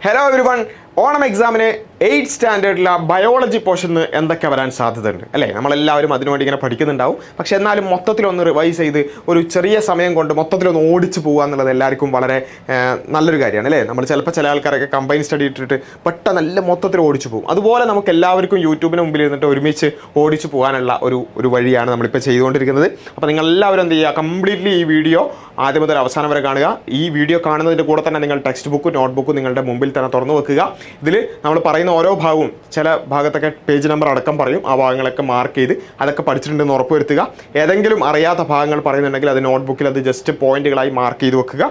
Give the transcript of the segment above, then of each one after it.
Hello everyone. Onam എക്സാമിന് 8th സ്റ്റാൻഡേർഡിലെ biology പോർഷന് എന്തൊക്കെ വരാൻ സാധ്യതയുണ്ട് അല്ലേ? നമ്മളെല്ലാവരും അതിനുവേണ്ടി ഇങ്ങനെ പഠിക്കുന്നുണ്ടാവും. പക്ഷെ എന്നാലും മൊത്തത്തിലൊന്ന് റിവൈസ് ചെയ്ത് ഒരു ചെറിയ സമയം കൊണ്ട് മൊത്തത്തിലൊന്ന് ഓടിച്ചു പോകുക എന്നുള്ളത് എല്ലാവർക്കും വളരെ നല്ലൊരു കാര്യമാണ് അല്ലേ? നമ്മൾ ചിലപ്പോൾ ചില ആൾക്കാരൊക്കെ കമ്പൈൻ സ്റ്റഡി ഇട്ടിട്ട് പെട്ടെന്ന് നല്ല മൊത്തത്തിൽ ഓടിച്ചു പോകും. അതുപോലെ നമുക്ക് എല്ലാവർക്കും യൂട്യൂബിന് മുമ്പിൽ ഇരുന്നിട്ട് ഒരുമിച്ച് ഓടിച്ചു പോകാനുള്ള ഒരു വഴിയാണ് നമ്മളിപ്പോൾ ചെയ്തുകൊണ്ടിരിക്കുന്നത്. അപ്പോൾ നിങ്ങളെല്ലാവരും എന്ത് ചെയ്യുക, കംപ്ലീറ്റ്ലി ഈ വീഡിയോ ആദ്യം മുതൽ അവസാനം വരെ കാണുക. ഈ വീഡിയോ കാണുന്നതിൻ്റെ കൂടെ തന്നെ നിങ്ങൾ ടെക്സ്റ്റ് ബുക്കും നോട്ട്ബുക്കും നിങ്ങളുടെ മുമ്പിൽ തന്നെ തുറന്നു വെക്കുക. ഇതിൽ നമ്മൾ പറയുന്ന ഓരോ ഭാഗവും ചില ഭാഗത്തൊക്കെ പേജ് നമ്പർ അടക്കം പറയും. ആ ഭാഗങ്ങളൊക്കെ മാർക്ക് ചെയ്ത് അതൊക്കെ പഠിച്ചിട്ടുണ്ടെന്ന് ഉറപ്പുവരുത്തുക. ഏതെങ്കിലും അറിയാത്ത ഭാഗങ്ങൾ പറയുന്നുണ്ടെങ്കിൽ അത് നോട്ട്ബുക്കിൽ അത് ജസ്റ്റ് പോയിന്റുകളായി മാർക്ക് ചെയ്ത് വെക്കുക.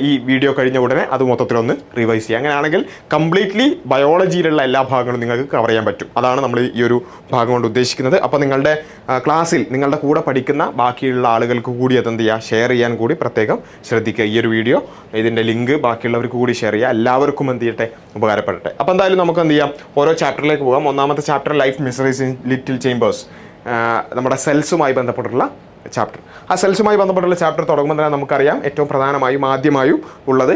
ഈ വീഡിയോ കഴിഞ്ഞ ഉടനെ അത് മൊത്തത്തിലൊന്ന് റിവൈസ് ചെയ്യുക. അങ്ങനെയാണെങ്കിൽ കംപ്ലീറ്റ്ലി ബയോളജിയിലുള്ള എല്ലാ ഭാഗങ്ങളും നിങ്ങൾക്ക് കവർ ചെയ്യാൻ പറ്റും. അതാണ് നമ്മൾ ഈ ഒരു ഭാഗം കൊണ്ട് ഉദ്ദേശിക്കുന്നത്. അപ്പോൾ നിങ്ങളുടെ ക്ലാസ്സിൽ നിങ്ങളുടെ കൂടെ പഠിക്കുന്ന ബാക്കിയുള്ള ആളുകൾക്ക് കൂടി അതെന്ത് ചെയ്യുക, ഷെയർ ചെയ്യാൻ കൂടി പ്രത്യേകം ശ്രദ്ധിക്കുക. ഈ ഒരു വീഡിയോ ഇതിൻ്റെ ലിങ്ക് ബാക്കിയുള്ളവർക്ക് കൂടി ഷെയർ ചെയ്യുക. എല്ലാവർക്കും എന്ത് ചെയ്യട്ടെ, ഉപകാരപ്പെടട്ടെ. അപ്പോൾ എന്തായാലും നമുക്ക് എന്ത് ചെയ്യാം, ഓരോ ചാപ്റ്ററിലേക്ക് പോകാം. ഒന്നാമത്തെ chapter life mysteries in little chambers, നമ്മുടെ സെൽസുമായി ബന്ധപ്പെട്ടുള്ള ചാപ്റ്റർ. ആ സെൽസുമായി ബന്ധപ്പെട്ടുള്ള ചാപ്റ്റർ തുടങ്ങുമ്പോൾ തന്നെ നമുക്കറിയാം ഏറ്റവും പ്രധാനമായും ആദ്യമായും ഉള്ളത്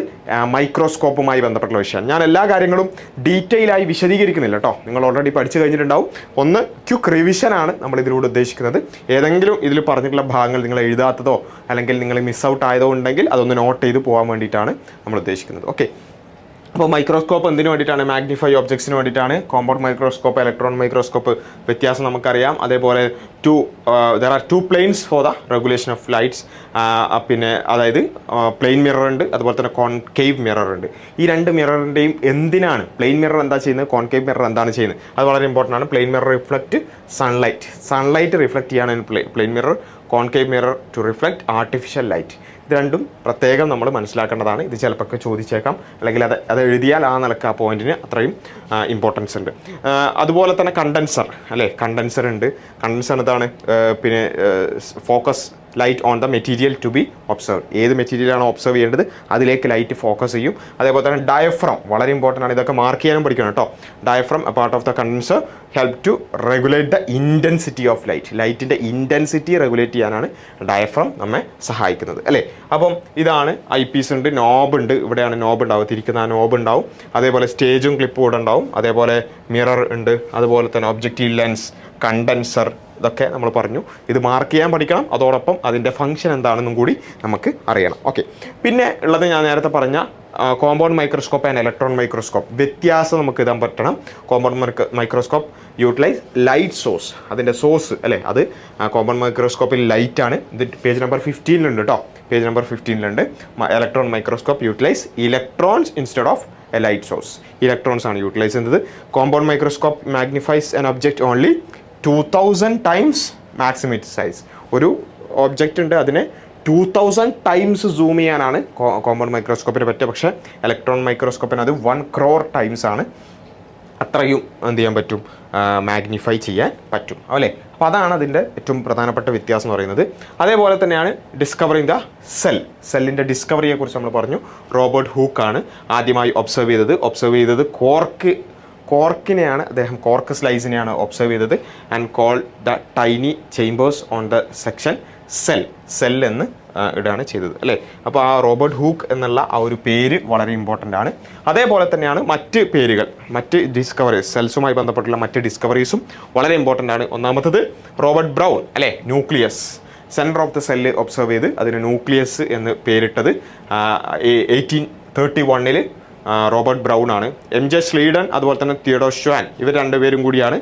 മൈക്രോസ്കോപ്പുമായി ബന്ധപ്പെട്ടുള്ള വിഷയം. ഞാൻ എല്ലാ കാര്യങ്ങളും ഡീറ്റെയിൽ ആയി വിശദീകരിക്കുന്നില്ല കേട്ടോ, നിങ്ങൾ ഓൾറെഡി പഠിച്ചു കഴിഞ്ഞിട്ടുണ്ടാവും. ഒന്ന് ക്വിക്ക് റിവിഷനാണ് നമ്മൾ ഇതിലൂടെ ഉദ്ദേശിക്കുന്നത്. ഏതെങ്കിലും ഇതിൽ പറഞ്ഞിട്ടുള്ള ഭാഗങ്ങൾ നിങ്ങൾ എഴുതാത്തതോ അല്ലെങ്കിൽ നിങ്ങൾ മിസ് ഔട്ട് ആയതോ ഉണ്ടെങ്കിൽ അതൊന്ന് നോട്ട് ചെയ്ത് പോകാൻ വേണ്ടിയിട്ടാണ് നമ്മൾ ഉദ്ദേശിക്കുന്നത്. ഓക്കെ, അപ്പോൾ മൈക്രോസ്കോപ്പ് എന്തിനു വേണ്ടിയിട്ടാണ്? മാഗ്നിഫൈ ഒബ്ജക്ട്സിന് വേണ്ടിയിട്ടാണ്. കോമ്പൗണ്ട് മൈക്രോസ്കോപ്പ്, ഇലക്ട്രോൺ മൈക്രോസ്കോപ്പ് വ്യത്യാസം നമുക്കറിയാം. അതേപോലെ there are 2 planes for the regulation of lights. പിന്നെ അതായത് പ്ലെയിൻ മിറർ ഉണ്ട്, അതുപോലെ തന്നെ കോൺകേവ് മിറർ ഉണ്ട്. ഈ 2 മിററിൻ്റെയും എന്തിനാണ്, പ്ലെയിൻ മിറർ എന്താ ചെയ്യുന്നത്, കോൺകേവ് മിറർ എന്താണ് ചെയ്യുന്നത്, അത് വളരെ ഇമ്പോർട്ടൻ്റ് ആണ്. Plain mirror reflect sunlight reflect ചെയ്യാനാണ് plain mirror. Concave mirror to reflect artificial light. ഇത് രണ്ടും പ്രത്യേകം നമ്മൾ മനസ്സിലാക്കേണ്ടതാണ്. ഇത് ചിലപ്പോൾ ചോദിച്ചേക്കാം, അല്ലെങ്കിൽ അത് എഴുതിയാൽ ആ നിലക്ക് ആ പോയിന്റിന് അത്രയും ഇമ്പോർട്ടൻസ് ഉണ്ട്. അതുപോലെ തന്നെ കണ്ടൻസർ അല്ലേ, കണ്ടൻസർ ഉണ്ട്. കണ്ടൻസർ എന്താണ്, പിന്നെ focus light on the material to be observe. ഏത് മെറ്റീരിയലാണോ ഒബ്സർവ് ചെയ്യേണ്ടത് അതിലേക്ക് ലൈറ്റ് ഫോക്കസ് ചെയ്യും. അതേപോലെ തന്നെ ഡയഫ്രം വളരെ ഇമ്പോർട്ടൻ്റ് ആണ്. ഇതൊക്കെ മാർക്ക് ചെയ്യാനും പഠിക്കണം കേട്ടോ. Diaphragm a part of the condenser help to regulate the intensity of light. ലൈറ്റിൻ്റെ ഇൻറ്റൻസിറ്റി റെഗുലേറ്റ് ചെയ്യാനാണ് ഡയഫ്രം നമ്മെ സഹായിക്കുന്നത് അല്ലേ. അപ്പം ഇതാണ് ഐ പീസ് ഉണ്ട്, നോബ് ഉണ്ട്. ഇവിടെയാണ് നോബ് ഉണ്ടാവും, തിരിക്കുന്ന ആ നോബ് ഉണ്ടാവും. അതേപോലെ സ്റ്റേജും ക്ലിപ്പും ഇവിടെ ഉണ്ടാവും. അതേപോലെ മിറർ ഉണ്ട്. അതുപോലെ തന്നെ ഒബ്ജക്റ്റീവ് ലെൻസ്, കണ്ടൻസർ, ഇതൊക്കെ നമ്മൾ പറഞ്ഞു. ഇത് മാർക്ക് ചെയ്യാൻ പഠിക്കണം. അതോടൊപ്പം അതിൻ്റെ ഫംഗ്ഷൻ എന്താണെന്നും കൂടി നമുക്ക് അറിയണം. ഓക്കെ, പിന്നെ ഉള്ളത് ഞാൻ നേരത്തെ പറഞ്ഞ compound microscope and electron microscope. വ്യത്യാസം നമുക്ക് ഇടാൻ പറ്റണം. Compound microscope utilise light source. അതിൻ്റെ സോഴ്സ് അല്ലേ, അത് കോമ്പൗണ്ട് മൈക്രോസ്കോപ്പിൽ ലൈറ്റാണ്. ഇത് പേജ് നമ്പർ 15 കേട്ടോ, page number 15 electron microscope utilise electrons instead of a light source. Electrons ആണ് യൂട്ടിലൈസ് ചെയ്യുന്നത്. Compound microscope magnifies an object only 2000 times maximum it size. ഒരു object ഉണ്ട്, അതിനെ 2000 ടൈംസ് സൂം ചെയ്യാനാണ് കോമ്പൗണ്ട് മൈക്രോസ്കോപ്പിന് പറ്റുക. പക്ഷേ ഇലക്ട്രോൺ മൈക്രോസ്കോപ്പിന് അത് 1 crore ടൈംസ് ആണ്. അത്രയും എന്ത് ചെയ്യാൻ പറ്റും, മാഗ്നിഫൈ ചെയ്യാൻ പറ്റും അല്ലേ. അപ്പോൾ അതാണ് അതിൻ്റെ ഏറ്റവും പ്രധാനപ്പെട്ട വ്യത്യാസം എന്ന് പറയുന്നത്. അതേപോലെ തന്നെയാണ് ഡിസ്കവറിങ് ദ സെല്ലിൻ്റെ ഡിസ്കവറിയെക്കുറിച്ച് നമ്മൾ പറഞ്ഞു. റോബർട്ട് ഹൂക്കാണ് ആദ്യമായി ഒബ്സർവ് ചെയ്തത് കോർക്കിനെയാണ് അദ്ദേഹം, കോർക്ക് സ്ലൈസിനെയാണ് ഒബ്സർവ് ചെയ്തത്. And call the tiny chambers on the section cell എന്ന് ഇടാണ് ചെയ്തത് അല്ലേ. അപ്പോൾ ആ റോബർട്ട് ഹൂക്ക് എന്നുള്ള ആ ഒരു പേര് വളരെ ഇമ്പോർട്ടൻ്റ് ആണ്. അതേപോലെ തന്നെയാണ് മറ്റ് പേരുകൾ, മറ്റ് ഡിസ്കവറീസ്, സെൽസുമായി ബന്ധപ്പെട്ടുള്ള മറ്റ് ഡിസ്കവറീസും വളരെ ഇമ്പോർട്ടൻ്റ് ആണ്. ഒന്നാമത്തത് റോബർട്ട് ബ്രൗൺ അല്ലേ, nucleus, centre of the cell observe ചെയ്ത് അതിന് ന്യൂക്ലിയസ് എന്ന് പേരിട്ടത് 1831 റോബർട്ട് ബ്രൗൺ ആണ്. MJ സ്ലീഡൻ അതുപോലെ തന്നെ തിയഡോർ ഷ്വാൻ, ഇവർ രണ്ടുപേരും കൂടിയാണ്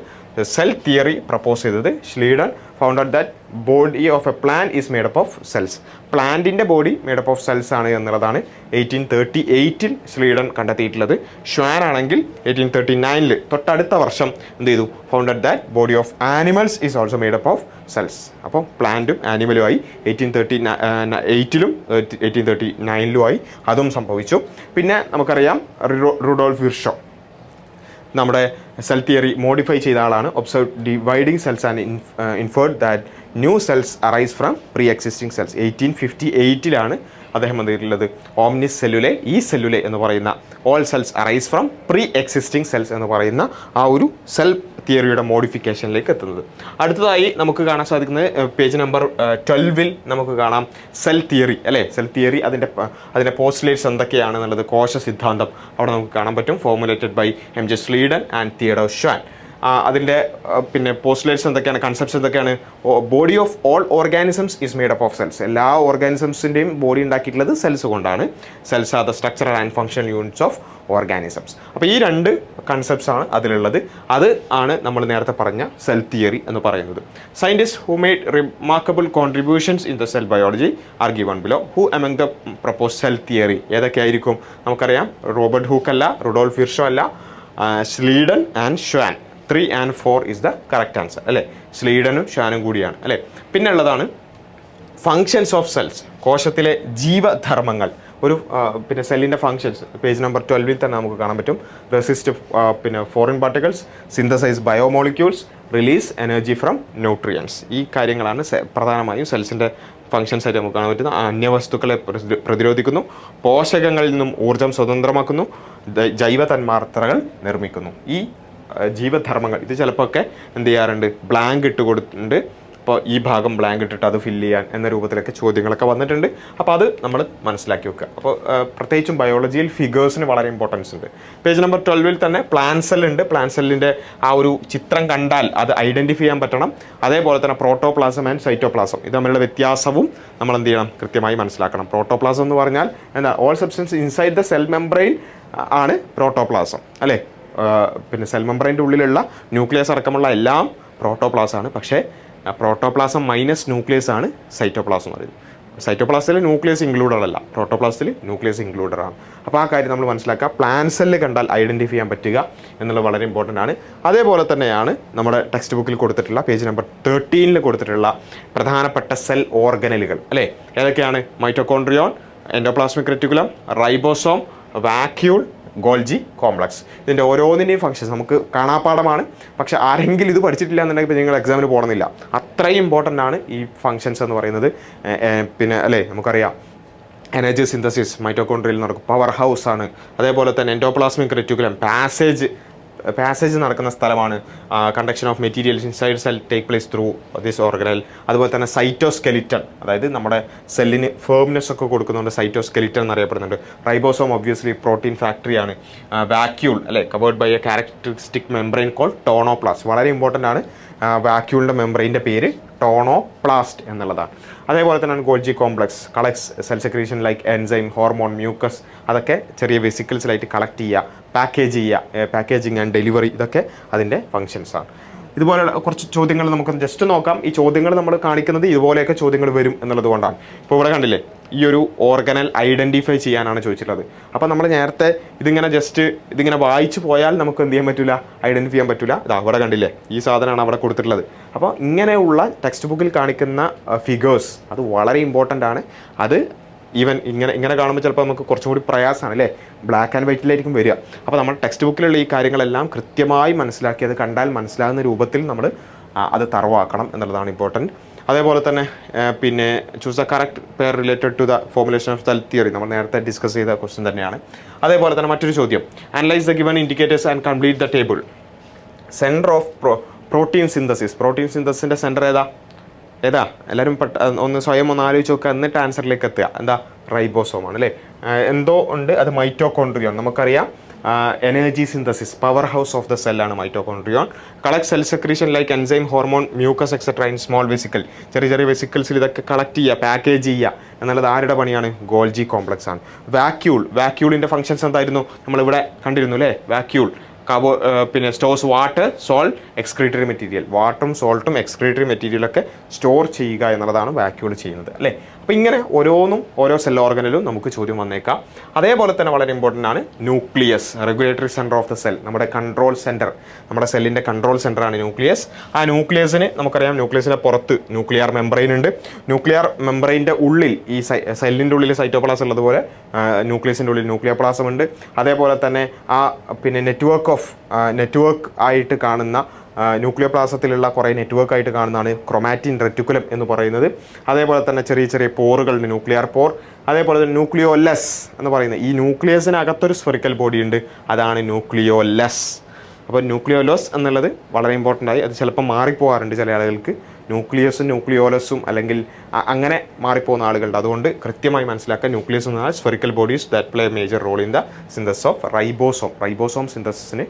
സെൽ തിയറി പ്രപ്പോസ് ചെയ്തത്. Schleiden founded that body of a plant is made up of cells. പ്ലാന്റിൻ്റെ ബോഡി മേഡപ്പ് ഓഫ് സെൽസ് ആണ് എന്നുള്ളതാണ് 1838 സ്ലീഡൻ കണ്ടെത്തിയിട്ടുള്ളത്. ഷ്വാൻ ആണെങ്കിൽ 1839 തൊട്ടടുത്ത വർഷം എന്ത് ചെയ്തു, founded that body of animals is also made up of cells. അപ്പോൾ പ്ലാന്റും ആനിമലുമായി 1838 1839 ആയി അതും സംഭവിച്ചു. പിന്നെ നമുക്കറിയാം റുഡോൾഫ് വിർഷോ നമ്മുടെ സെൽ തിയറി മോഡിഫൈ ചെയ്ത ആളാണ്. Observe dividing cells and inferred that new cells arise from pre existing cells. 1858 അദ്ദേഹം എന്ത് ചെയ്തിട്ടുള്ളത് ഓംനിസ് സെല്ലുലെ ഈ സെല്ലുലെ എന്ന് പറയുന്ന all cells arise from pre existing cells എന്ന് പറയുന്ന ആ ഒരു സെൽ തിയറിയുടെ മോഡിഫിക്കേഷനിലേക്ക് എത്തുന്നത്. അടുത്തതായി നമുക്ക് കാണാൻ സാധിക്കുന്നത് പേജ് നമ്പർ 12 നമുക്ക് കാണാം സെൽ തിയറി അല്ലേ. സെൽ തിയറി അതിൻ്റെ പോസ്റ്റുലേറ്റ്സ് എന്തൊക്കെയാണെന്നുള്ളത് കോശ സിദ്ധാന്തം അവിടെ നമുക്ക് കാണാൻ പറ്റും. Formulated by M.J. Schleiden and Theodor Schwann. അതിൻ്റെ പിന്നെ പോസ്റ്റുലേറ്റ്സ് എന്തൊക്കെയാണ്, കൺസെപ്റ്റ്സ് എന്തൊക്കെയാണ്? Body of all organisms is made up of cells. എല്ലാ ഓർഗാനിസംസിൻ്റെയും ബോഡി ഉണ്ടാക്കിയിട്ടുള്ളത് സെൽസ് കൊണ്ടാണ്. Cells are the structural and functional units of organisms. അപ്പോൾ ഈ രണ്ട് കൺസെപ്റ്റ്സ് ആണ് അതിലുള്ളത്. അത് ആണ് നമ്മൾ നേരത്തെ പറഞ്ഞ സെൽ തിയറി എന്ന് പറയുന്നത്. Scientist who made remarkable contributions in the cell biology are given below. Who among the propose cell theory ഏതൊക്കെയായിരിക്കും? നമുക്കറിയാം, റോബർട്ട് ഹൂക്ക് അല്ല, റുഡോൾഫ് വിർഷോ അല്ല, Schleiden and Schwann. 3 and 4 is the correct answer അല്ലേ. സ്ലീഡനും ഷ്വാനും കൂടിയാണ് അല്ലേ. പിന്നെ ഉള്ളതാണ് ഫങ്ഷൻസ് ഓഫ് സെൽസ്, കോശത്തിലെ ജീവധർമ്മങ്ങൾ. ഒരു പിന്നെ സെല്ലിൻ്റെ ഫങ്ഷൻസ് പേജ് നമ്പർ 12 തന്നെ നമുക്ക് കാണാൻ പറ്റും. റെസിസ്റ്റ് പിന്നെ foreign particles, synthesise biomolecules, release energy from nutrients. ഈ കാര്യങ്ങളാണ് പ്രധാനമായും സെൽസിൻ്റെ ഫങ്ഷൻസ് ആയിട്ട് നമുക്ക് കാണാൻ പറ്റുന്ന. അന്യവസ്തുക്കളെ പ്രതിരോധിക്കുന്നു, പോഷകങ്ങളിൽ നിന്നും ഊർജ്ജം സ്വതന്ത്രമാക്കുന്നു, ജൈവ തന്മാത്രകൾ നിർമ്മിക്കുന്നു. ഈ ജീവധർമ്മങ്ങൾ ഇത് ചിലപ്പോൾ ഒക്കെ എന്ത് ചെയ്യാറുണ്ട്, ബ്ലാങ്ക് ഇട്ട് കൊടുത്തിട്ടുണ്ട്. അപ്പോൾ ഈ ഭാഗം ബ്ലാങ്ക് ഇട്ടിട്ട് അത് ഫില്ല് ചെയ്യാൻ എന്ന രൂപത്തിലൊക്കെ ചോദ്യങ്ങളൊക്കെ വന്നിട്ടുണ്ട്. അപ്പോൾ അത് നമ്മൾ മനസ്സിലാക്കി വെക്കുക. അപ്പോൾ പ്രത്യേകിച്ചും ബയോളജിയിൽ ഫിഗേഴ്സിന് വളരെ ഇമ്പോർട്ടൻസ് ഉണ്ട്. പേജ് നമ്പർ 12 തന്നെ പ്ലാൻ സെൽ ഉണ്ട്. പ്ലാൻ സെല്ലിൻ്റെ ആ ഒരു ചിത്രം കണ്ടാൽ അത് ഐഡൻറ്റിഫൈ ചെയ്യാൻ പറ്റണം. അതേപോലെ തന്നെ പ്രോട്ടോപ്ലാസം ആൻഡ് സൈറ്റോപ്ലാസം ഇത് തമ്മിലുള്ള വ്യത്യാസവും നമ്മൾ എന്ത് ചെയ്യണം, കൃത്യമായി മനസ്സിലാക്കണം. പ്രോട്ടോപ്ലാസം എന്ന് പറഞ്ഞാൽ എന്താ, all substance inside the cell membrane ആണ് പ്രോട്ടോപ്ലാസം അല്ലേ. പിന്നെ സെൽ മെംബ്രെയിൻ്റെ ഉള്ളിലുള്ള ന്യൂക്ലിയസ് അടക്കമുള്ള എല്ലാം പ്രോട്ടോപ്ലാസാണ്. പക്ഷേ പ്രോട്ടോപ്ലാസം മൈനസ് ന്യൂക്ലിയസ് ആണ് സൈറ്റോപ്ലാസം പറയുന്നത്. സൈറ്റോപ്ലാസത്തിൽ ന്യൂക്ലിയസ് ഇൻക്ലൂഡഡ് അല്ല, പ്രോട്ടോപ്ലാസത്തിൽ ന്യൂക്ലിയസ് ഇൻക്ലൂഡഡ് ആണ്. അപ്പോൾ ആ കാര്യം നമ്മൾ മനസ്സിലാക്കുക. പ്ലാൻ സെല്ല് കണ്ടാൽ ഐഡൻറ്റിഫൈ ചെയ്യാൻ പറ്റുക എന്നുള്ളത് വളരെ ഇമ്പോർട്ടൻ്റ് ആണ്. അതേപോലെ തന്നെയാണ് നമ്മുടെ ടെക്സ്റ്റ് ബുക്കിൽ കൊടുത്തിട്ടുള്ള പേജ് നമ്പർ 13 കൊടുത്തിട്ടുള്ള പ്രധാനപ്പെട്ട സെൽ ഓർഗനലുകൾ അല്ലേ. ഏതൊക്കെയാണ്? Mitochondrion, endoplasmic reticulum, ribosome, vacuole, Golgi complex. ഇതിൻ്റെ ഓരോന്നിൻ്റെയും ഫങ്ഷൻസ് നമുക്ക് കാണാപ്പാടമാണ്. പക്ഷേ ആരെങ്കിലും ഇത് പഠിച്ചിട്ടില്ല എന്നുണ്ടെങ്കിൽ നിങ്ങൾ എക്സാമിന് പോകണമെന്നില്ല. അത്രയും ഇമ്പോർട്ടൻ്റ് ആണ് ഈ ഫങ്ഷൻസ് എന്ന് പറയുന്നത്. പിന്നെ അല്ലേ, നമുക്കറിയാം എനർജി സിന്തസിസ് മൈറ്റോകോൺട്രിയയിൽ നടക്കും, പവർ ഹൗസ് ആണ്. അതേപോലെ തന്നെ എൻഡോപ്ലാസ്മിക് റെറ്റിക്കുലം പാസേജ് നടക്കുന്ന സ്ഥലമാണ്. Conduction of materials inside cell take place through this organelle. അതുപോലെ തന്നെ സൈറ്റോസ്കെലിറ്റൺ, അതായത് നമ്മുടെ സെല്ലിന് ഫേംനെസ് ഒക്കെ കൊടുക്കുന്നുണ്ട്, സൈറ്റോസ്കെലിറ്റൺ എന്നറിയപ്പെടുന്നുണ്ട്. റൈബോസോം ഒബ്വിയസ്ലി പ്രോട്ടീൻ ഫാക്ടറിയാണ്. വാക്യൂൾ അല്ലേ, covered by a characteristic membrane called tonoplast. വളരെ ഇമ്പോർട്ടൻ്റ് ആണ്. വാക്യൂളിൻ്റെ മെംബ്രെയിൻ്റെ പേര് ടോണോപ്ലാസ്റ്റ് എന്നുള്ളതാണ്. അതേപോലെ തന്നെയാണ് Golgi complex, collects cell secretion like enzyme, hormone, mucus. അതൊക്കെ ചെറിയ വെസിക്കിൾസിലായിട്ട് കളക്ട് ചെയ്യുക, പാക്കേജിങ് ആൻഡ് ഡെലിവറി, ഇതൊക്കെ അതിൻ്റെ ഫങ്ഷൻസാണ്. ഇതുപോലെയുള്ള കുറച്ച് ചോദ്യങ്ങൾ നമുക്ക് ജസ്റ്റ് നോക്കാം. ഈ ചോദ്യങ്ങൾ നമ്മൾ കാണിക്കുന്നത് ഇതുപോലെയൊക്കെ ചോദ്യങ്ങൾ വരും എന്നുള്ളത് കൊണ്ടാണ്. ഇപ്പോൾ ഇവിടെ കണ്ടില്ലേ, ഈ ഒരു ഓർഗനൽ ഐഡൻറ്റിഫൈ ചെയ്യാനാണ് ചോദിച്ചിട്ടുള്ളത്. അപ്പോൾ നമ്മൾ നേരത്തെ ഇതിങ്ങനെ വായിച്ചു പോയാൽ നമുക്ക് എന്ത് ചെയ്യാൻ പറ്റില്ല, ഐഡൻറ്റിഫൈ ചെയ്യാൻ പറ്റില്ല. ഇതാ ഇവിടെ കണ്ടില്ലേ, ഈ സാധനമാണ് അവിടെ കൊടുത്തിട്ടുള്ളത്. അപ്പോൾ ഇങ്ങനെയുള്ള ടെക്സ്റ്റ് ബുക്കിൽ കാണിക്കുന്ന ഫിഗേഴ്സ് അത് വളരെ ഇമ്പോർട്ടൻ്റ് ആണ്. അത് ഈവൻ ഇങ്ങനെ കാണുമ്പോൾ ചിലപ്പോൾ നമുക്ക് കുറച്ചും കൂടി പ്രയാസമാണ് അല്ലേ, ബ്ലാക്ക് ആൻഡ് വൈറ്റിലായിരിക്കും വരിക. അപ്പോൾ നമ്മൾ ടെക്സ്റ്റ് ബുക്കിലുള്ള ഈ കാര്യങ്ങളെല്ലാം കൃത്യമായി മനസ്സിലാക്കി അത് കണ്ടാൽ മനസ്സിലാകുന്ന രൂപത്തിൽ നമ്മൾ അത് തറവാക്കണം എന്നുള്ളതാണ് ഇമ്പോർട്ടൻറ്റ്. അതേപോലെ തന്നെ പിന്നെ choose the correct pair related to the formulation of cell theory നമ്മൾ നേരത്തെ ഡിസ്കസ് ചെയ്ത ക്വസ്റ്റ്യൻ തന്നെയാണ്. അതേപോലെ തന്നെ മറ്റൊരു ചോദ്യം, analyse the given indicators and complete the table. Centre of protein സിന്തസിൻ്റെ സെൻറ്റർ ഏതാ? എല്ലാവരും ഒന്ന് സ്വയം ആലോചിച്ച് നോക്കുക, എന്നിട്ട് ആൻസറിലേക്ക് എത്തുക. എന്താ? റൈബോസോമാണ് അല്ലേ. എന്തോ ഉണ്ട്, അത് മൈറ്റോകോൺട്രിയോൺ. നമുക്കറിയാം energy synthesis, power house of the സെല്ലാണ് mitochondrion. Collect cell secretion like enzyme, hormone, mucus etcetera in small vesicle. ചെറിയ വെസിക്കിൾസിൽ ഇതൊക്കെ കളക്ട് ചെയ്യുക, പാക്കേജ് ചെയ്യുക എന്നുള്ളത് ആരുടെ പണിയാണ്? ഗോൾജി കോംപ്ലക്സ് ആണ്. വാക്യൂളിൻ്റെ ഫങ്ഷൻസ് എന്തായിരുന്നു? നമ്മളിവിടെ കണ്ടിരുന്നു അല്ലേ. വാക്യൂൾ പിന്നെ stores water, salt, excretory material. വാട്ടറും സോൾട്ടും എക്സ്ക്രീറ്ററി മെറ്റീരിയലൊക്കെ സ്റ്റോർ ചെയ്യുക എന്നുള്ളതാണ് വാക്യൂൾ ചെയ്യുന്നത് അല്ലേ. അപ്പോൾ ഇങ്ങനെ ഓരോ സെൽ ഓർഗനിലും നമുക്ക് ചോദ്യം വന്നേക്കാം. അതേപോലെ തന്നെ വളരെ ഇമ്പോർട്ടൻ്റ് ആണ് nucleus, regulatory centre of the cell. നമ്മുടെ കൺട്രോൾ സെൻറ്റർ, നമ്മുടെ സെല്ലിൻ്റെ കൺട്രോൾ സെൻറ്ററാണ് ന്യൂക്ലിയസ്. ആ ന്യൂക്ലിയസിന് നമുക്കറിയാം, ന്യൂക്ലിയസിൻ്റെ പുറത്ത് ന്യൂക്ലിയർ മെംബ്രെയിൻ ഉണ്ട്. ന്യൂക്ലിയർ മെംബ്രെയിൻ്റെ ഉള്ളിൽ ഈ സെല്ലിൻ്റെ ഉള്ളിൽ സൈറ്റോപ്ലാസം ഉള്ളതുപോലെ ന്യൂക്ലിയസിൻ്റെ ഉള്ളിൽ ന്യൂക്ലിയോപ്ലാസം ഉണ്ട്. അതേപോലെ തന്നെ പിന്നെ നെറ്റ്വർക്ക് ആയിട്ട് കാണുന്ന ന്യൂക്ലിയോപ്ലാസത്തിലുള്ള കുറേ നെറ്റ്വർക്കായിട്ട് കാണുന്നതാണ് ക്രൊമാറ്റിൻ റെറ്റിക്കുലം എന്ന് പറയുന്നത്. അതേപോലെ തന്നെ ചെറിയ ചെറിയ പോറുകളുണ്ട്, ന്യൂക്ലിയർ പോർ. അതേപോലെ തന്നെ ന്യൂക്ലിയോലസ് എന്ന് പറയുന്നത് ഈ ന്യൂക്ലിയസിനകത്തൊരു സ്ഫെറിക്കൽ ബോഡി ഉണ്ട്, അതാണ് ന്യൂക്ലിയോലസ്. അപ്പോൾ ന്യൂക്ലിയോലസ് എന്നുള്ളത് വളരെ ഇമ്പോർട്ടൻ്റ് ആയി. അത് ചിലപ്പോൾ മാറിപ്പോകാറുണ്ട് ചില ആളുകൾക്ക്, ന്യൂക്ലിയസും ന്യൂക്ലിയോലസും അല്ലെങ്കിൽ അങ്ങനെ മാറിപ്പോകുന്ന ആളുകളുണ്ട്. അതുകൊണ്ട് കൃത്യമായി മനസ്സിലാക്കുക, ന്യൂക്ലിയസ് എന്ന് പറഞ്ഞാൽ spherical bodies that play major role in the synthesis of ribosome. Ribosome സിന്തസിസിന്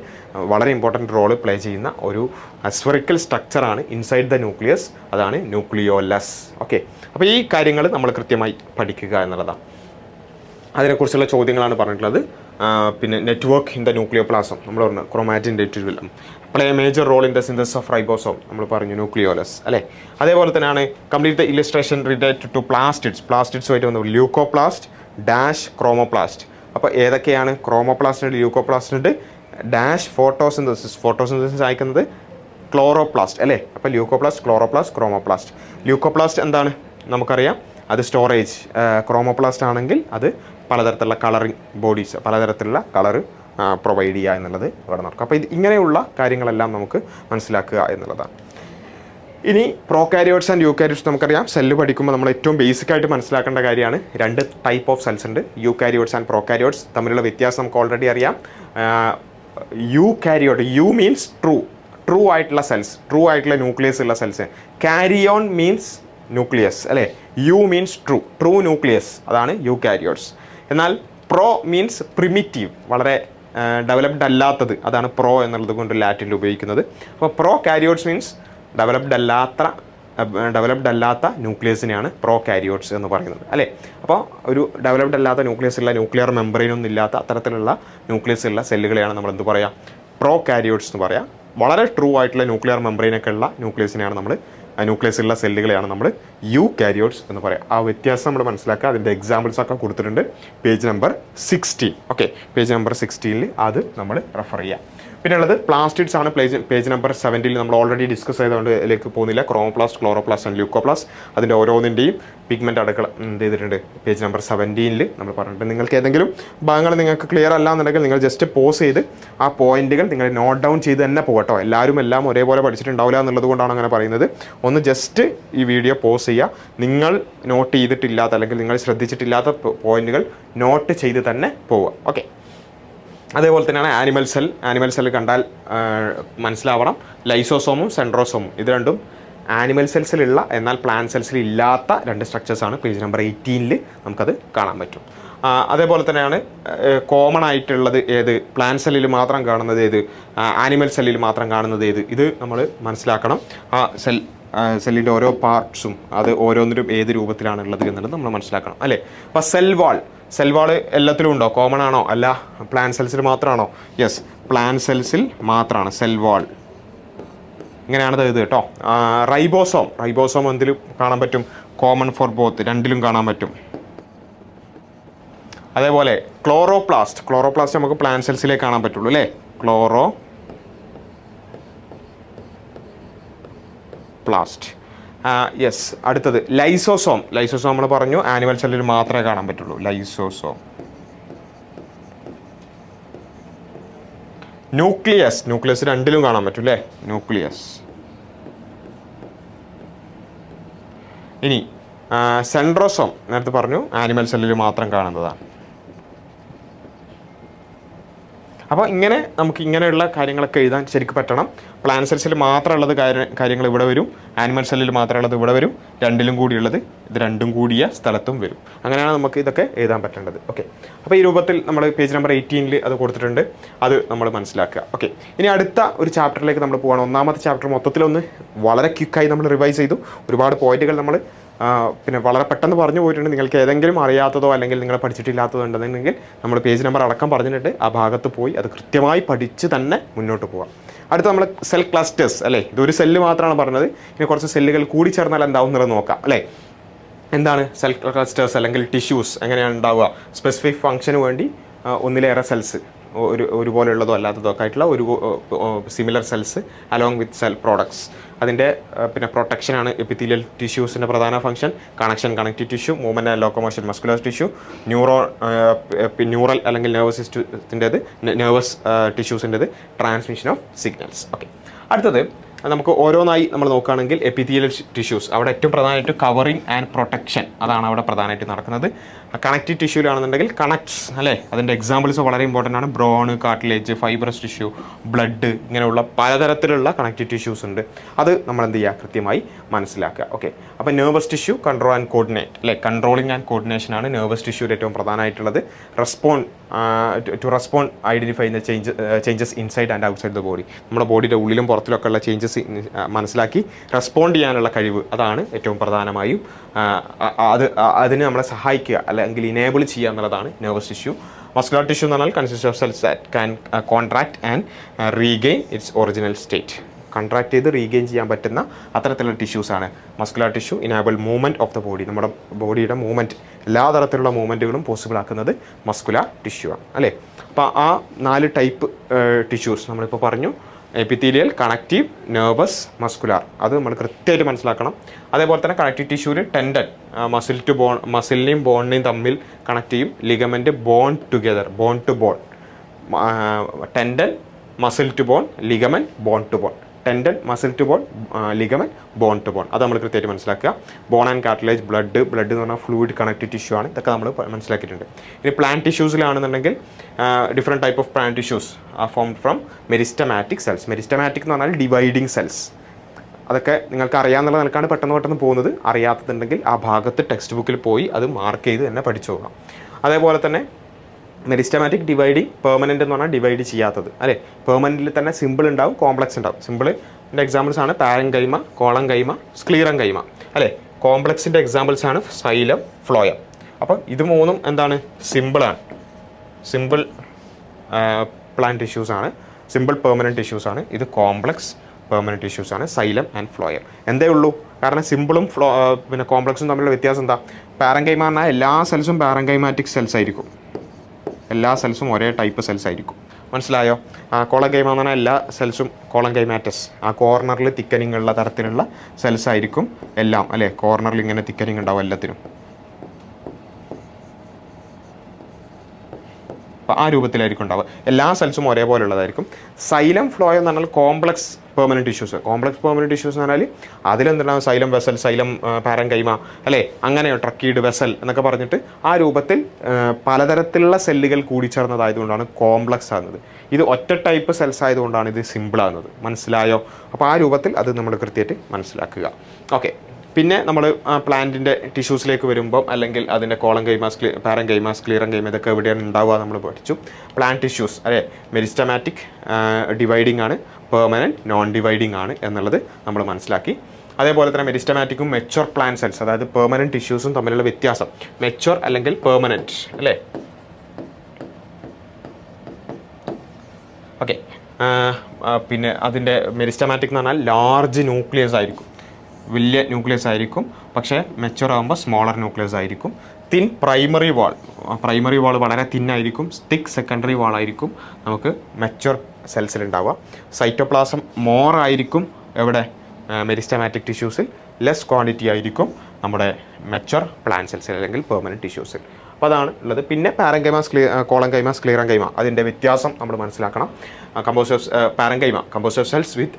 വളരെ ഇമ്പോർട്ടൻറ്റ് റോൾ പ്ലേ ചെയ്യുന്ന ഒരു സ്ഫെറിക്കൽ സ്ട്രക്ചറാണ് ഇൻസൈഡ് ദ ന്യൂക്ലിയസ്, അതാണ് ന്യൂക്ലിയോലസ്. ഓക്കെ, അപ്പോൾ ഈ കാര്യങ്ങൾ നമ്മൾ കൃത്യമായി പഠിക്കുക എന്നുള്ളതാണ്. അതിനെക്കുറിച്ചുള്ള ചോദ്യങ്ങളാണ് പറഞ്ഞിട്ടുള്ളത്. പിന്നെ നെറ്റ്വർക്ക് ഇൻ ദ ന്യൂക്ലിയോപ്ലാസം നമ്മൾ പറഞ്ഞു, chromatin reticulum play major role in the synthesis of ribosome നമ്മൾ പറഞ്ഞു, ന്യൂക്ലിയോലസ് അല്ലേ. അതേപോലെ തന്നെയാണ് complete the illustration related to plastids. പ്ലാസ്റ്റിഡ്സുമായിട്ട് വന്നു ല്യൂക്കോപ്ലാസ്റ്റ് ഡാഷ് ക്രോമോപ്ലാസ്റ്റ്. അപ്പോൾ ഏതൊക്കെയാണ്? ക്രോമോപ്ലാസ്റ്റ് ഉണ്ട്, ല്യൂക്കോപ്ലാസ്റ്റ് ഉണ്ട്, ഡാഷ് ഫോട്ടോസിന്തസിസ് അയക്കുന്നത് ക്ലോറോപ്ലാസ്റ്റ് അല്ലേ. അപ്പോൾ ല്യൂക്കോപ്ലാസ്റ്റ്, ക്ലോറോപ്ലാസ്റ്റ്, ക്രോമോപ്ലാസ്റ്റ്. ല്യൂക്കോപ്ലാസ്റ്റ് എന്താണ് നമുക്കറിയാം, അത് സ്റ്റോറേജ്. ക്രോമോപ്ലാസ്റ്റ് ആണെങ്കിൽ അത് പലതരത്തിലുള്ള കളറിങ് ബോഡീസ്, പലതരത്തിലുള്ള കളറ് പ്രൊവൈഡ് ചെയ്യുക എന്നുള്ളത് അവിടെ നടക്കും. അപ്പോൾ ഇങ്ങനെയുള്ള കാര്യങ്ങളെല്ലാം നമുക്ക് മനസ്സിലാക്കുക എന്നുള്ളതാണ്. ഇനി പ്രോകാരിയോട്സ് ആൻഡ് യൂകാരിയോട്സ് നമുക്കറിയാം. സെല്ല് പഠിക്കുമ്പോൾ നമ്മൾ ഏറ്റവും ബേസിക് ആയിട്ട് മനസ്സിലാക്കേണ്ട കാര്യമാണ്, 2 ടൈപ്പ് ഓഫ് സെൽസ് ഉണ്ട്, യൂകാരിയോട്സ് ആൻഡ് പ്രോകാരിയോട്സ്. തമ്മിലുള്ള വ്യത്യാസം നമുക്ക് ഓൾറെഡി അറിയാം. യൂകാരിയോട്ട്, യു മീൻസ് ട്രൂ ആയിട്ടുള്ള സെൽസ്, ട്രൂ ആയിട്ടുള്ള ന്യൂക്ലിയസ് ഉള്ള സെൽസ്. കാരിയോൺ മീൻസ് ന്യൂക്ലിയസ് അല്ലേ. യു മീൻസ് ട്രൂ ന്യൂക്ലിയസ്, അതാണ് യൂകാരിയോട്സ്. എന്നാൽ പ്രോ മീൻസ് പ്രിമിറ്റീവ്, വളരെ ഡെവലപ്ഡ് അല്ലാത്തത്, അതാണ് പ്രോ എന്നുള്ളത് കൊണ്ട് ലാറ്റിനിൽ ഉപയോഗിക്കുന്നത്. അപ്പോൾ പ്രോ കാരിയോട്സ് മീൻസ് ഡെവലപ്ഡ് അല്ലാത്ത ന്യൂക്ലിയസിനെയാണ് പ്രോ കാരിയോട്സ് എന്ന് പറയുന്നത് അല്ലേ. അപ്പോൾ ഒരു ഡെവലപ്ഡ് അല്ലാത്ത ന്യൂക്ലിയസ് ഉള്ള, ന്യൂക്ലിയർ മെമ്പറൈനൊന്നും ഇല്ലാത്ത അത്തരത്തിലുള്ള ന്യൂക്ലിയസ് ഉള്ള സെല്ലുകളെയാണ് നമ്മൾ എന്ത് പറയുക, പ്രോ കാരിയോട്സ് എന്ന് പറയാം. വളരെ ട്രൂ ആയിട്ടുള്ള ന്യൂക്ലിയർ മെമ്പറൈനൊക്കെ ഉള്ള ന്യൂക്ലിയസിനെയാണ് നമ്മൾ, ന്യൂക്ലിയസ് ഉള്ള സെല്ലുകളെയാണ് നമ്മൾ യൂകാരിയോട്സ് എന്ന് പറയാം. ആ വ്യത്യാസം നമ്മൾ മനസ്സിലാക്കുക. അതിൻ്റെ എക്സാമ്പിൾസ് ഒക്കെ കൊടുത്തിട്ടുണ്ട് page number 16. Okay, page number 16 അത് നമ്മൾ റെഫർ ചെയ്യാം. പിന്നെ ഉള്ളത് പ്ലാസ്റ്റിഡ്സ് ആണ്. പേജ് നമ്പർ 17 നമ്മൾ ഓൾറെഡി ഡിസ്കസ് ചെയ്തുകൊണ്ട് ഇതിലേക്ക് പോകുന്നില്ല. ക്രോമോപ്ലാസ്റ്റ്, ക്ലോറോപ്ലാസ്റ്റ് ആൻഡ് ല്യൂക്കോപ്ലാസ്റ്റ്, അതിൻ്റെ ഓരോന്നിൻ്റെയും പിഗ്മെൻറ്റ് അടുക്കള എന്ത് ചെയ്തിട്ടുണ്ട് പേജ് നമ്പർ 17 നമ്മൾ പറഞ്ഞിട്ടുണ്ട്. നിങ്ങൾക്ക് ഏതെങ്കിലും ഭാഗങ്ങൾ നിങ്ങൾക്ക് ക്ലിയർ അല്ല എന്നുണ്ടെങ്കിൽ നിങ്ങൾ ജസ്റ്റ് പോസ് ചെയ്ത് ആ പോയിന്റുകൾ നിങ്ങൾ നോട്ട് ഡൗൺ ചെയ്ത് തന്നെ പോകട്ടോ. എല്ലാവരും എല്ലാം ഒരേപോലെ പഠിച്ചിട്ടുണ്ടാവില്ല എന്നുള്ളത് കൊണ്ടാണ് അങ്ങനെ പറയുന്നത്. ഒന്ന് ജസ്റ്റ് ഈ വീഡിയോ പോസ് ചെയ്യുക. നിങ്ങൾ നോട്ട് ചെയ്തിട്ടില്ലാത്ത അല്ലെങ്കിൽ നിങ്ങൾ ശ്രദ്ധിച്ചിട്ടില്ലാത്ത പോയിന്റുകൾ നോട്ട് ചെയ്ത് തന്നെ പോവുക. ഓക്കെ, അതേപോലെ തന്നെയാണ് ആനിമൽ സെൽ കണ്ടാൽ മനസ്സിലാവണം. ലൈസോസോമും സെൻട്രോസോമും, ഇത് രണ്ടും ആനിമൽ സെൽസിലുള്ള എന്നാൽ പ്ലാന്റ് സെൽസിൽ ഇല്ലാത്ത 2 സ്ട്രക്ചേഴ്സാണ്. പേജ് നമ്പർ 18 നമുക്കത് കാണാൻ പറ്റും. അതേപോലെ തന്നെയാണ് കോമൺ ആയിട്ടുള്ളത് ഏത്, പ്ലാന്റ് സെല്ലിൽ മാത്രം കാണുന്നത് ഏത്, ആനിമൽ സെല്ലിൽ മാത്രം കാണുന്നത് ഏത്, ഇത് നമ്മൾ മനസ്സിലാക്കണം. ആ സെല്ലിൻ്റെ ഓരോ പാർട്സും അത് ഓരോന്നിലും ഏത് രൂപത്തിലാണുള്ളത് എന്നുള്ളത് നമ്മൾ മനസ്സിലാക്കണം അല്ലേ. അപ്പോൾ സെൽ വാൾ എല്ലാത്തിലും ഉണ്ടോ, കോമൺ ആണോ, അല്ല പ്ലാന്റ് സെൽസിൽ മാത്രമാണോ? യെസ്, പ്ലാന്റ് സെൽസിൽ മാത്രമാണ് സെൽ വാൾ. ഇങ്ങനെയാണത് ഇത് കേട്ടോ. റൈബോസോം എന്തിലും കാണാൻ പറ്റും, കോമൺ ഫോർ ബോത്ത്, രണ്ടിലും കാണാൻ പറ്റും. അതേപോലെ ക്ലോറോപ്ലാസ്റ്റ് നമുക്ക് പ്ലാന്റ് സെൽസിലേ കാണാൻ പറ്റുള്ളൂ അല്ലേ. ക്ലോറോപ്ലാസ്റ്റ്. യെസ്, അടുത്തത് ലൈസോസോം നമ്മൾ പറഞ്ഞു ആനിമൽ സെല്ലിൽ മാത്രമേ കാണാൻ പറ്റുള്ളൂ. ലൈസോസോം. ന്യൂക്ലിയസ് രണ്ടിലും കാണാൻ പറ്റും അല്ലേ. ന്യൂക്ലിയസ്. ഇനി സെൻട്രോസോം നേരത്തെ പറഞ്ഞു ആനിമൽ സെല്ലിൽ മാത്രം കാണുന്നതാണ്. അപ്പോൾ ഇങ്ങനെ നമുക്ക് ഇങ്ങനെയുള്ള കാര്യങ്ങളൊക്കെ എഴുതാൻ ശരിക്കും പറ്റണം. പ്ലാന്റ് സെൽസിൽ മാത്രമുള്ളത് കാര്യങ്ങൾ ഇവിടെ വരും, ആനിമൽ സെല്ലിൽ മാത്രമുള്ളത് ഇവിടെ വരും, രണ്ടിലും കൂടിയുള്ളത് ഇത് രണ്ടും കൂടിയ സ്ഥലത്തും വരും. അങ്ങനെയാണ് നമുക്ക് ഇതൊക്കെ എഴുതാൻ പറ്റേണ്ടത്. ഓക്കെ, അപ്പോൾ ഈ രൂപത്തിൽ നമ്മൾ പേജ് നമ്പർ 18 അത് കൊടുത്തിട്ടുണ്ട്, അത് നമ്മൾ മനസ്സിലാക്കുക. ഓക്കെ, ഇനി അടുത്ത ഒരു ചാപ്റ്ററിലേക്ക് നമ്മൾ പോകണം. ഒന്നാമത്തെ ചാപ്റ്റർ മൊത്തത്തിലൊന്ന് വളരെ ക്വിക്കായി നമ്മൾ റിവൈസ് ചെയ്തു. ഒരുപാട് പോയിന്റുകൾ നമ്മൾ പിന്നെ വളരെ പെട്ടെന്ന് പറഞ്ഞു പോയിട്ടുണ്ട്. നിങ്ങൾക്ക് ഏതെങ്കിലും അറിയാത്തതോ അല്ലെങ്കിൽ നിങ്ങൾ പഠിച്ചിട്ടില്ലാത്തതോ ഉണ്ടെന്നുണ്ടെങ്കിൽ നമ്മൾ പേജ് നമ്പർ അടക്കം പറഞ്ഞിട്ട് ആ ഭാഗത്ത് പോയി അത് കൃത്യമായി പഠിച്ച് തന്നെ മുന്നോട്ട് പോകാം. അടുത്ത നമ്മൾ സെൽ ക്ലസ്റ്റേഴ്സ് അല്ലേ. ഇതൊരു സെല്ല് മാത്രമാണ് പറഞ്ഞത്. ഇനി കുറച്ച് സെല്ലുകൾ കൂടി ചേർന്നാൽ എന്താവും എന്നുള്ളത് നോക്കാം അല്ലേ. എന്താണ് സെൽ ക്ലസ്റ്റേഴ്സ് അല്ലെങ്കിൽ ടിഷ്യൂസ്, എങ്ങനെയാണ് ഉണ്ടാവുക? സ്പെസിഫിക് ഫംഗ്ഷന് വേണ്ടി ഒന്നിലേറെ സെൽസ് ഒരുപോലെയുള്ളതോ അല്ലാത്തതോ ഒക്കെ ആയിട്ടുള്ള similar cells along with cell products. അതിൻ്റെ പിന്നെ പ്രൊട്ടക്ഷനാണ് എപ്പിത്തീലിയൽ ടിഷ്യൂസിൻ്റെ പ്രധാന function. Connective tissue, movement and locomotion muscular tissue, neural അല്ലെങ്കിൽ നെർവസ് സിസ്റ്റത്തിൻ്റെത്, നെർവസ് ടിഷ്യൂസിൻ്റെത് ട്രാൻസ്മിഷൻ ഓഫ് സിഗ്നൽസ്. ഓക്കെ, അടുത്തത് നമുക്ക് ഓരോന്നായി നമ്മൾ നോക്കുകയാണെങ്കിൽ എപ്പിത്തീലിയൽ ടിഷ്യൂസ്, അവിടെ ഏറ്റവും പ്രധാനമായിട്ട് കവറിങ് ആൻഡ് പ്രൊട്ടക്ഷൻ അതാണ് അവിടെ പ്രധാനമായിട്ട് നടക്കുന്നത്. കണക്റ്റീവ് ടിഷ്യൂലാണെന്നുണ്ടെങ്കിൽ കണക്ട്സ് അല്ലേ, അതിൻ്റെ എക്സാമ്പിൾസ് വളരെ ഇമ്പോർട്ടൻ്റ് ആണ്. Brown, cartilage, fibrous tissue, blood, ഇങ്ങനെയുള്ള പലതരത്തിലുള്ള കണക്റ്റീവ് ടിഷ്യൂസ് ഉണ്ട്. അത് നമ്മൾ എന്ത് ചെയ്യുക, കൃത്യമായി മനസ്സിലാക്കുക. ഓക്കെ, അപ്പോൾ nervous tissue control and coordinate അല്ലേ, കൺട്രോളിങ് ആൻഡ് കോർഡിനേഷനാണ് നെർവസ് ടിഷ്യൂവിൽ ഏറ്റവും പ്രധാനമായിട്ടുള്ളത്. Respond identify the changes inside and outside the body, നമ്മുടെ ബോഡിയുടെ ഉള്ളിലും പുറത്തിലൊക്കെ ഉള്ള ചേഞ്ചസ് മനസ്സിലാക്കി റെസ്പോണ്ട് ചെയ്യാനുള്ള കഴിവ്, അതാണ് ഏറ്റവും പ്രധാനമായും അതിന് നമ്മളെ സഹായിക്കുക അല്ലെങ്കിൽ ഇനേബിൾ ചെയ്യുക എന്നുള്ളതാണ് നെർവസ് ടിഷ്യൂ. മസ്കുലർ ടിഷ്യൂ എന്ന് പറഞ്ഞാൽ consist of cells that can contract and regain its original state. Contract ചെയ്ത് റീഗെയിൻ ചെയ്യാൻ പറ്റുന്ന അത്തരത്തിലുള്ള ടിഷ്യൂസാണ് muscular tissue. Enable movement of the body, നമ്മുടെ ബോഡിയുടെ മൂവ്മെൻറ്റ്, എല്ലാ തരത്തിലുള്ള മൂവ്മെൻറ്റുകളും പോസിബിൾ ആക്കുന്നത് മസ്കുലർ ടിഷ്യൂ ആണ് അല്ലേ. അപ്പോൾ ആ 4 ടൈപ്പ് ടിഷ്യൂസ് നമ്മളിപ്പോൾ പറഞ്ഞു. എപ്പിത്തീലിയൽ, കണക്റ്റീവ്, നെർവസ്, മസ്കുലാർ, അത് നമ്മൾ കൃത്യമായിട്ട് മനസ്സിലാക്കണം. അതേപോലെ തന്നെ കണക്റ്റീവ് ടിഷ്യൂവിൽ ടെൻഡൻ, മസിൽ ടു ബോൺ, മസിലിനെയും ബോണിനെയും തമ്മിൽ കണക്ട് ചെയ്യും. Ligament bone together, bone to bone. Tendon, muscle to bone, ligament bone to bone. Tendon, muscle to bone, ligament bone to bone, അത് നമ്മൾ കൃത്യമായിട്ട് മനസ്സിലാക്കുക. ബോൺ ആൻഡ് കാർട്ടിലേജ്, ബ്ലഡ് എന്ന് പറഞ്ഞാൽ ഫ്ലൂയിഡ് കണക്റ്റീവ് ടിഷ്യൂ ആണ്. ഇതൊക്കെ നമ്മൾ മനസ്സിലാക്കിയിട്ടുണ്ട്. ഇനി പ്ലാന്റ് ടിഷ്യൂസിലാണെന്നുണ്ടെങ്കിൽ different type of plant tissues are formed from meristematic cells. Meristematic എന്ന് പറഞ്ഞാൽ ഡിവൈഡിങ് സെൽസ്. അതൊക്കെ നിങ്ങൾക്ക് അറിയാമെന്നുള്ള നിലക്കാണ് പെട്ടെന്ന് പോകുന്നത്. അറിയാത്തതുണ്ടെങ്കിൽ ആ ഭാഗത്ത് ടെക്സ്റ്റ് ബുക്കിൽ പോയി അത് മാർക്ക് ചെയ്ത് തന്നെ പഠിച്ചു പോകാം. അതേപോലെ തന്നെ മെരിസ്റ്റമാറ്റിക് ഡിവൈഡിങ്, പെർമനൻ്റ് എന്ന് പറഞ്ഞാൽ ഡിവൈഡ് ചെയ്യാത്തത് അല്ലേ. പെർമനൻറ്റിൽ തന്നെ സിമ്പിൾ ഉണ്ടാവും, കോംപ്ലക്സ് ഉണ്ടാവും. സിമ്പിളിൻ്റെ എക്സാമ്പിൾസ് ആണ് പാരൻകൈമ, കോളൻകൈമ, സ്ക്ലീറൻകൈമ അല്ലേ. കോംപ്ലക്സിൻ്റെ എക്സാമ്പിൾസ് ആണ് സൈലം, ഫ്ലോയം. അപ്പം ഇത് മൂന്നും എന്താണ്, സിമ്പിളാണ്. സിമ്പിൾ പ്ലാന്റ് ടിഷ്യൂസ് ആണ്, സിമ്പിൾ പെർമനൻറ്റ് ടിഷ്യൂസ് ആണ്. ഇത് കോംപ്ലക്സ് പെർമനൻറ്റ് ടിഷ്യൂസ് ആണ്, സൈലം ആൻഡ് ഫ്ലോയം. എന്തേ ഉള്ളൂ, കാരണം സിമ്പിളും പിന്നെ കോംപ്ലക്സും തമ്മിലുള്ള വ്യത്യാസം എന്താ? പാരൻകൈമ പറഞ്ഞാൽ എല്ലാ സെൽസും പാരൻകൈമാറ്റിക് സെൽസ് ആയിരിക്കും, എല്ലാ സെൽസും ഒരേ ടൈപ്പ് സെൽസ് ആയിരിക്കും. മനസ്സിലായോ? കോളൻകൈമ എന്ന് പറഞ്ഞാൽ എല്ലാ സെൽസും കോളൻകൈമാറ്റസ്, ആ കോർണറിൽ തിക്കനിങ് ഉള്ള തരത്തിലുള്ള സെൽസ് ആയിരിക്കും എല്ലാം അല്ലേ. കോർണറിൽ ഇങ്ങനെ തിക്കനിങ് ഉണ്ടാവും എല്ലാത്തിനും. അപ്പോൾ ആ രൂപത്തിലായിരിക്കും ഉണ്ടാവുക. എല്ലാ സെൽസും ഒരേപോലെ ഉള്ളതായിരിക്കും. സൈലം, ഫ്ലോയം എന്ന് പറഞ്ഞാൽ complex permanent tissues. Complex permanent tissues എന്ന് പറഞ്ഞാൽ അതിലെന്തുണ്ടാവും, സൈലം വെസൽ, സൈലം പാരൻകൈമ അല്ലേ, അങ്ങനെ ട്രക്കീഡ് വെസൽ എന്നൊക്കെ പറഞ്ഞിട്ട് ആ രൂപത്തിൽ പലതരത്തിലുള്ള സെല്ലുകൾ കൂടിച്ചേർന്നതായതുകൊണ്ടാണ് കോംപ്ലക്സ് ആകുന്നത്. ഇത് ഒറ്റ ടൈപ്പ് സെൽസ് ആയതുകൊണ്ടാണ് ഇത് സിമ്പിൾ ആകുന്നത്. മനസ്സിലായോ? അപ്പോൾ ആ രൂപത്തിൽ അത് നമ്മൾ കൃത്യമായിട്ട് മനസ്സിലാക്കുക. ഓക്കെ, പിന്നെ നമ്മൾ പ്ലാന്റിൻ്റെ ടിഷ്യൂസിലേക്ക് വരുമ്പം അല്ലെങ്കിൽ അതിൻ്റെ കോളൻകൈമ, പാരൻകൈമ, സ്ക്ലീറൻകൈമ ഇതൊക്കെ എവിടെയാണ് ഉണ്ടാവുക നമ്മൾ പഠിച്ചു. പ്ലാന്റ് ടിഷ്യൂസ് അല്ലേ, മെരിസ്റ്റമാറ്റിക് ഡിവൈഡിങ് ആണ്, പെർമനൻറ്റ് നോൺ ഡിവൈഡിങ് ആണ് എന്നുള്ളത് നമ്മൾ മനസ്സിലാക്കി. അതേപോലെ തന്നെ മെരിസ്റ്റമാറ്റിക്കും മെച്വർ പ്ലാന്റ് സെൽസ്, അതായത് പെർമനൻറ്റ് ടിഷ്യൂസും തമ്മിലുള്ള വ്യത്യാസം. മെച്വർ അല്ലെങ്കിൽ പെർമനൻറ്റ് അല്ലേ. ഓക്കെ, പിന്നെ അതിൻ്റെ മെരിസ്റ്റമാറ്റിക് എന്ന് പറഞ്ഞാൽ ലാർജ് ന്യൂക്ലിയസ് ആയിരിക്കും, വലിയ ന്യൂക്ലിയസ് ആയിരിക്കും. പക്ഷേ മെച്വർ ആകുമ്പോൾ സ്മോളർ ന്യൂക്ലിയസ് ആയിരിക്കും. തിൻ പ്രൈമറി വാൾ വളരെ തിന്നായിരിക്കും. തിക്ക് സെക്കൻഡറി വാൾ ആയിരിക്കും നമുക്ക് മെച്വർ സെൽസിലുണ്ടാവുക. സൈറ്റോപ്ലാസം മോർ ആയിരിക്കും എവിടെ, മെരിസ്റ്റമാറ്റിക് ടിഷ്യൂസിൽ. ലെസ് ക്വാണ്ടിറ്റി ആയിരിക്കും നമ്മുടെ മെച്വർ പ്ലാന്റ് സെൽസിൽ അല്ലെങ്കിൽ പെർമനൻറ്റ് ടിഷ്യൂസിൽ. അപ്പോൾ അതാണ് ഉള്ളത്. പിന്നെ പാരൻകൈമ, കോളൻകൈമ, സ്ക്ലീറൻകൈമ, അതിൻ്റെ വ്യത്യാസം നമ്മൾ മനസ്സിലാക്കണം. Parenchyma composed of cells with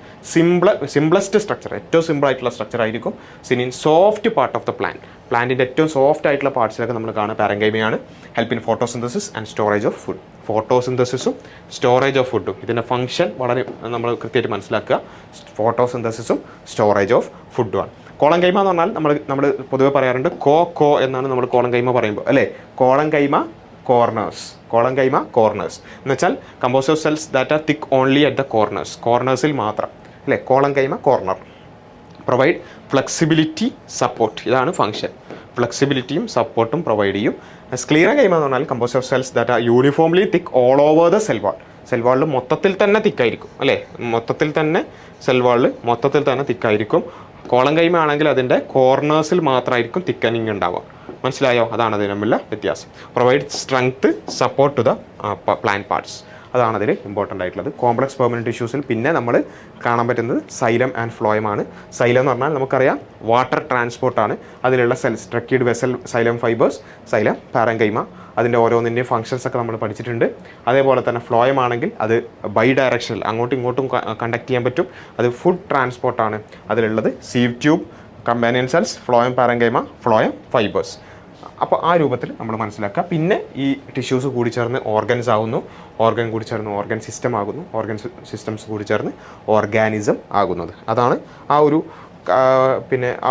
simplest structure, ഏറ്റവും സിമ്പിളായിട്ടുള്ള സ്ട്രക്ചർ ആയിരിക്കും. Seen soft part of the പ്ലാന്റിൻ്റെ ഏറ്റവും സോഫ്റ്റ് ആയിട്ടുള്ള പാർട്സിലൊക്കെ നമ്മൾ കാണുക പാരൻകൈമയാണ്. Help in photosynthesis and storage of food. ഫോട്ടോസിന്തസിസും സ്റ്റോറേജ് ഓഫ് ഫുഡും ഇതിൻ്റെ ഫംഗ്ഷൻ വളരെ നമ്മൾ കൃത്യമായിട്ട് മനസ്സിലാക്കുക. ഫോട്ടോസിന്തസിസും സ്റ്റോറേജ് ഓഫ് ഫുഡുമാണ്. കോളൻകൈമ എന്ന് പറഞ്ഞാൽ നമ്മൾ പൊതുവെ പറയാറുണ്ട് കോ എന്നാണ് നമ്മൾ കോളൻകൈമ പറയുമ്പോൾ അല്ലേ. കോളൻകൈമ കോർണേഴ്സ് എന്ന് വെച്ചാൽ composed of cells that are thick only at the കോർണേഴ്സിൽ മാത്രം അല്ലേ. Collenchyma corner provide flexibility, support, ഇതാണ് ഫംഗ്ഷൻ. ഫ്ലെക്സിബിലിറ്റിയും സപ്പോർട്ടും പ്രൊവൈഡ് ചെയ്യും. സ്ക്ലീറൻകൈമ എന്ന് പറഞ്ഞാൽ composed of cells that are uniformly thick all over the cell വാളിൽ മൊത്തത്തിൽ തന്നെ തിക്കായിരിക്കും അല്ലേ. മൊത്തത്തിൽ തന്നെ തിക്കായിരിക്കും. കോളൻകൈമ ആണെങ്കിൽ അതിൻ്റെ കോർണേഴ്സിൽ മാത്രമായിരിക്കും തിക്കനിങ് ഉണ്ടാവുക. മനസ്സിലായോ? അതാണ് അതിന് തമ്മിലുള്ള വ്യത്യാസം. Provide strength, support to the plant parts. അതാണ് അതിൽ ഇമ്പോർട്ടൻ്റ് ആയിട്ടുള്ളത്. കോംപ്ലക്സ് പെർമനൻറ്റ് ടിഷ്യൂസിൽ പിന്നെ നമ്മൾ കാണാൻ പറ്റുന്നത് സൈലം ആൻഡ് ഫ്ലോയമാണ്. സൈലം എന്ന് പറഞ്ഞാൽ നമുക്കറിയാം വാട്ടർ ട്രാൻസ്പോർട്ടാണ്. അതിലുള്ള cells tracheid vessel xylem fibres, xylem, parenchyma, അതിൻ്റെ ഓരോന്നിൻ്റെയും ഫങ്ഷൻസ് ഒക്കെ നമ്മൾ പഠിച്ചിട്ടുണ്ട്. അതേപോലെ തന്നെ ഫ്ലോയം ആണെങ്കിൽ അത് ബൈ ഡയറക്ഷണൽ, അങ്ങോട്ടും ഇങ്ങോട്ടും കണ്ടക്ട് ചെയ്യാൻ പറ്റും. അത് ഫുഡ് ട്രാൻസ്പോർട്ടാണ്. അതിലുള്ളത് sieve tube, companion cells, phloem parenchyma, phloem fibres. അപ്പോൾ ആ രൂപത്തിൽ നമ്മൾ മനസ്സിലാക്കുക. പിന്നെ ഈ ടിഷ്യൂസ് കൂടി ചേർന്ന് ഓർഗൻസ് ആകുന്നു, ഓർഗൻ കൂടി ചേർന്ന് ഓർഗൻ സിസ്റ്റം ആകുന്നു, ഓർഗൻ സിസ്റ്റംസ് കൂടി ചേർന്ന് ഓർഗാനിസം ആകുന്നത്. അതാണ് ആ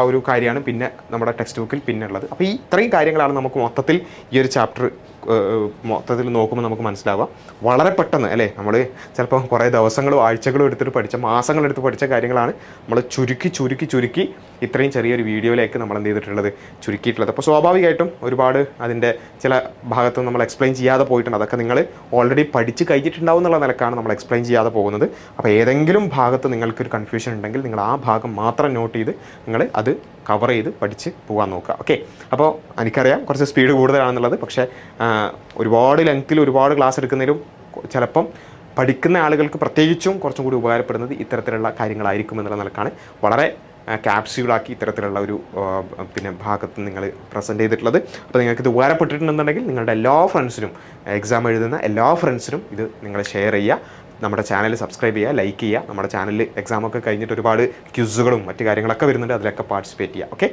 ഒരു കാര്യമാണ് പിന്നെ നമ്മുടെ ടെക്സ്റ്റ് ബുക്കിൽ പിന്നെ ഉള്ളത്. അപ്പോൾ ഈ ഇത്രയും കാര്യങ്ങളാണ് നമുക്ക് മൊത്തത്തിൽ ഈ ഒരു ചാപ്റ്റർ മൊത്തത്തിൽ നോക്കുമ്പോൾ നമുക്ക് മനസ്സിലാവുക. വളരെ പെട്ടെന്ന് അല്ലേ, നമ്മൾ ചിലപ്പോൾ കുറേ ദിവസങ്ങളും ആഴ്ചകളും എടുത്തിട്ട് പഠിച്ച, മാസങ്ങളെടുത്ത് പഠിച്ച കാര്യങ്ങളാണ് നമ്മൾ ചുരുക്കി ഇത്രയും ചെറിയൊരു വീഡിയോയിലേക്ക് നമ്മൾ എന്ത് ചെയ്തിട്ടുള്ളത്, ചുരുക്കിയിട്ടുള്ളത്. അപ്പോൾ സ്വാഭാവികമായിട്ടും ഒരുപാട് അതിൻ്റെ ചില ഭാഗത്ത് നമ്മൾ എക്സ്പ്ലെയിൻ ചെയ്യാതെ പോയിട്ടുണ്ട്. അതൊക്കെ നിങ്ങൾ ഓൾറെഡി പഠിച്ച് കഴിഞ്ഞിട്ടുണ്ടാവും എന്നുള്ള നിലക്കാണ് നമ്മൾ എക്സ്പ്ലെയിൻ ചെയ്യാതെ പോകുന്നത്. അപ്പോൾ ഏതെങ്കിലും ഭാഗത്ത് നിങ്ങൾക്കൊരു കൺഫ്യൂഷൻ ഉണ്ടെങ്കിൽ നിങ്ങൾ ആ ഭാഗം മാത്രം നോട്ട് ചെയ്ത് നിങ്ങൾ അത് കവർ ചെയ്ത് പഠിച്ച് പോകാൻ നോക്കുക. ഓക്കെ, അപ്പോൾ എനിക്കറിയാം കുറച്ച് സ്പീഡ് കൂടുതലാണെന്നുള്ളത്, പക്ഷേ ഒരുപാട് ലെങ്ത്തിൽ ഒരുപാട് ക്ലാസ് എടുക്കുന്നതിലും ചിലപ്പം പഠിക്കുന്ന ആളുകൾക്ക് പ്രത്യേകിച്ചും കുറച്ചും കൂടി ഉപകാരപ്പെടുന്നത് ഇത്തരത്തിലുള്ള കാര്യങ്ങളായിരിക്കും എന്നുള്ള നിലക്കാണ് വളരെ ക്യാപ്സ്യൂളാക്കി ഇത്തരത്തിലുള്ള ഒരു ഭാഗത്ത് നിങ്ങൾ പ്രസൻറ്റ് ചെയ്തിട്ടുള്ളത്. അപ്പോൾ നിങ്ങൾക്കിത് ഉപകാരപ്പെട്ടിട്ടുണ്ടെന്നുണ്ടെങ്കിൽ നിങ്ങളുടെ എല്ലാ ഫ്രണ്ട്സിനും, എക്സാം എഴുതുന്ന എല്ലാ ഫ്രണ്ട്സിനും ഇത് നിങ്ങൾ ഷെയർ ചെയ്യുക. നമ്മുടെ ചാനൽ സബ്സ്ക്രൈബ് ചെയ്യുക, ലൈക്ക് ചെയ്യുക. നമ്മുടെ ചാനലിൽ എക്സാമൊക്കെ കഴിഞ്ഞിട്ട് ഒരുപാട് ക്വിസുകളും മറ്റു കാര്യങ്ങളൊക്കെ വരുന്നുണ്ട്, അതിലൊക്കെ പാർട്ടിസിപ്പേറ്റ് ചെയ്യുക. ഓക്കെ.